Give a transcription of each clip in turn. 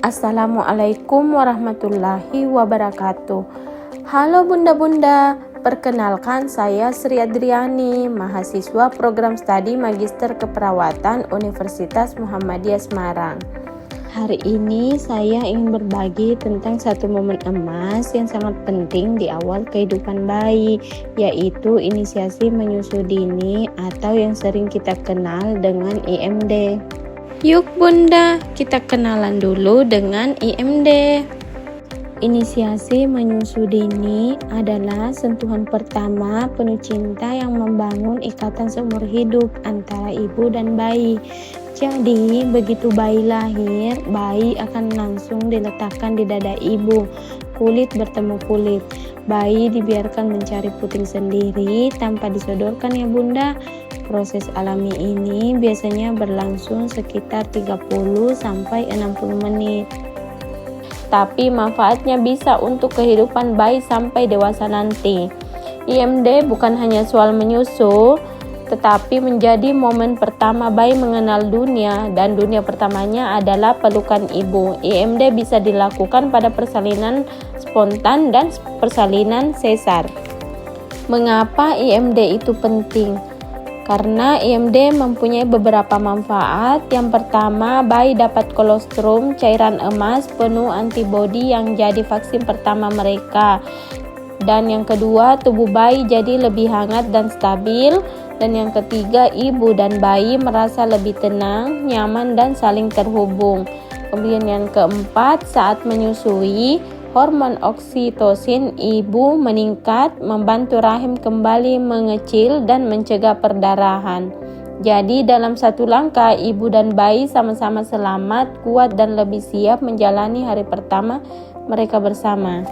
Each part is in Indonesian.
Assalamualaikum warahmatullahi wabarakatuh. Halo bunda-bunda, perkenalkan saya Sri Adriani, mahasiswa program studi Magister Keperawatan Universitas Muhammadiyah Semarang. Hari ini saya ingin berbagi tentang satu momen emas yang sangat penting di awal kehidupan bayi, yaitu inisiasi menyusu dini atau yang sering kita kenal dengan IMD. Yuk bunda, kita kenalan dulu dengan IMD. Inisiasi menyusu dini adalah sentuhan pertama penuh cinta yang membangun ikatan seumur hidup antara ibu dan bayi. Jadi, begitu bayi lahir, bayi akan langsung diletakkan di dada ibu. Kulit bertemu kulit. Bayi dibiarkan mencari puting sendiri tanpa disodorkan ya bunda. Proses alami ini biasanya berlangsung sekitar 30-60 menit. Tapi manfaatnya bisa untuk kehidupan bayi sampai dewasa nanti. IMD bukan hanya soal menyusu, tetapi menjadi momen pertama bayi mengenal dunia, dan dunia pertamanya adalah pelukan ibu. IMD bisa dilakukan pada persalinan spontan dan persalinan sesar. Mengapa IMD itu penting? Karena IMD mempunyai beberapa manfaat. Yang pertama, bayi dapat kolostrum, cairan emas penuh antibodi yang jadi vaksin pertama mereka. Dan yang kedua, tubuh bayi jadi lebih hangat dan stabil. Dan yang ketiga, ibu dan bayi merasa lebih tenang, nyaman, dan saling terhubung. Kemudian yang keempat, saat menyusui, hormon oksitosin ibu meningkat, membantu rahim kembali mengecil dan mencegah perdarahan. Jadi dalam satu langkah, ibu dan bayi sama-sama selamat, kuat, dan lebih siap menjalani hari pertama mereka bersama.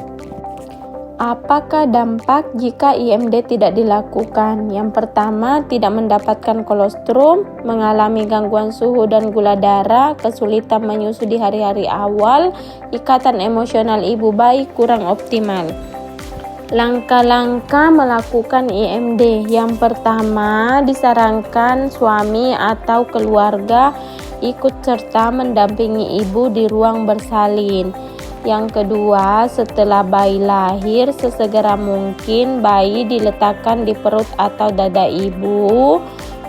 Apakah dampak jika IMD tidak dilakukan? Yang pertama, tidak mendapatkan kolostrum, mengalami gangguan suhu dan gula darah, kesulitan menyusu di hari-hari awal, ikatan emosional ibu bayi kurang optimal. Langkah-langkah melakukan IMD. Yang pertama, disarankan suami atau keluarga ikut serta mendampingi ibu di ruang bersalin. Yang kedua, setelah bayi lahir, sesegera mungkin bayi diletakkan di perut atau dada ibu.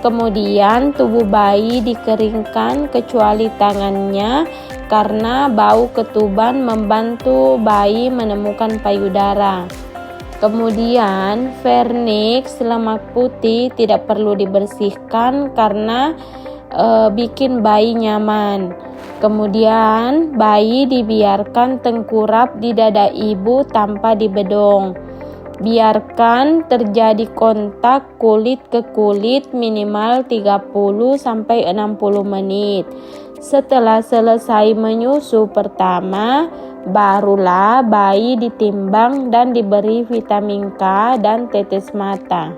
Kemudian tubuh bayi dikeringkan kecuali tangannya, karena bau ketuban membantu bayi menemukan payudara. Kemudian vernix lemak putih tidak perlu dibersihkan karena bikin bayi nyaman. Kemudian bayi dibiarkan tengkurap di dada ibu tanpa dibedong. Biarkan terjadi kontak kulit ke kulit minimal 30-60 menit. Setelah selesai menyusu pertama, barulah bayi ditimbang dan diberi vitamin K dan tetes mata.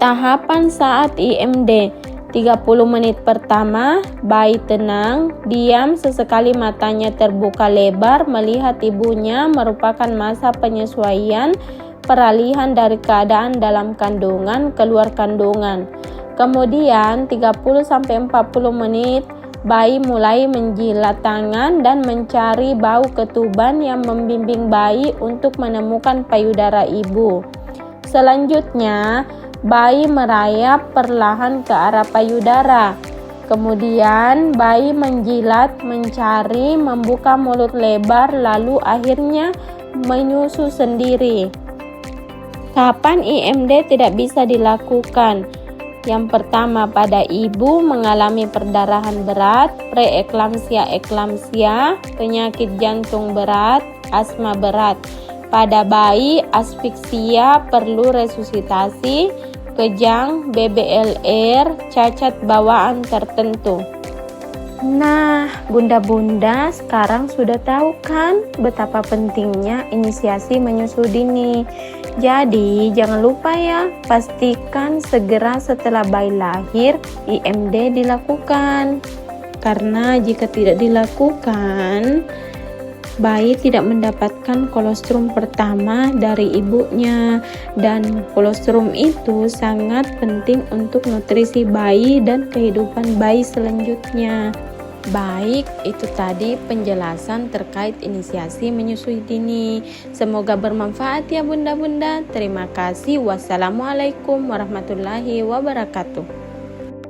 Tahapan saat IMD. 30 menit pertama, bayi tenang, diam, sesekali matanya terbuka lebar melihat ibunya, merupakan masa penyesuaian, peralihan dari keadaan dalam kandungan keluar kandungan. Kemudian 30-40 menit, bayi mulai menjilat tangan dan mencari bau ketuban yang membimbing bayi untuk menemukan payudara ibu. Selanjutnya, bayi merayap perlahan ke arah payudara. Kemudian bayi menjilat, mencari, membuka mulut lebar, lalu akhirnya menyusu sendiri. Kapan IMD tidak bisa dilakukan? Yang pertama, pada ibu mengalami perdarahan berat, preeklamsia, penyakit jantung berat, asma berat. Pada bayi, asfiksia, perlu resusitasi, kejang, BBLR, cacat bawaan tertentu. Nah, bunda-bunda sekarang sudah tahu kan betapa pentingnya inisiasi menyusu dini. Jadi, jangan lupa ya, pastikan segera setelah bayi lahir IMD dilakukan. Karena jika tidak dilakukan, bayi tidak mendapatkan kolostrum pertama dari ibunya, dan kolostrum itu sangat penting untuk nutrisi bayi dan kehidupan bayi selanjutnya. Baik, itu tadi penjelasan terkait inisiasi menyusui dini. Semoga bermanfaat ya bunda-bunda. Terima kasih. Wassalamualaikum warahmatullahi wabarakatuh.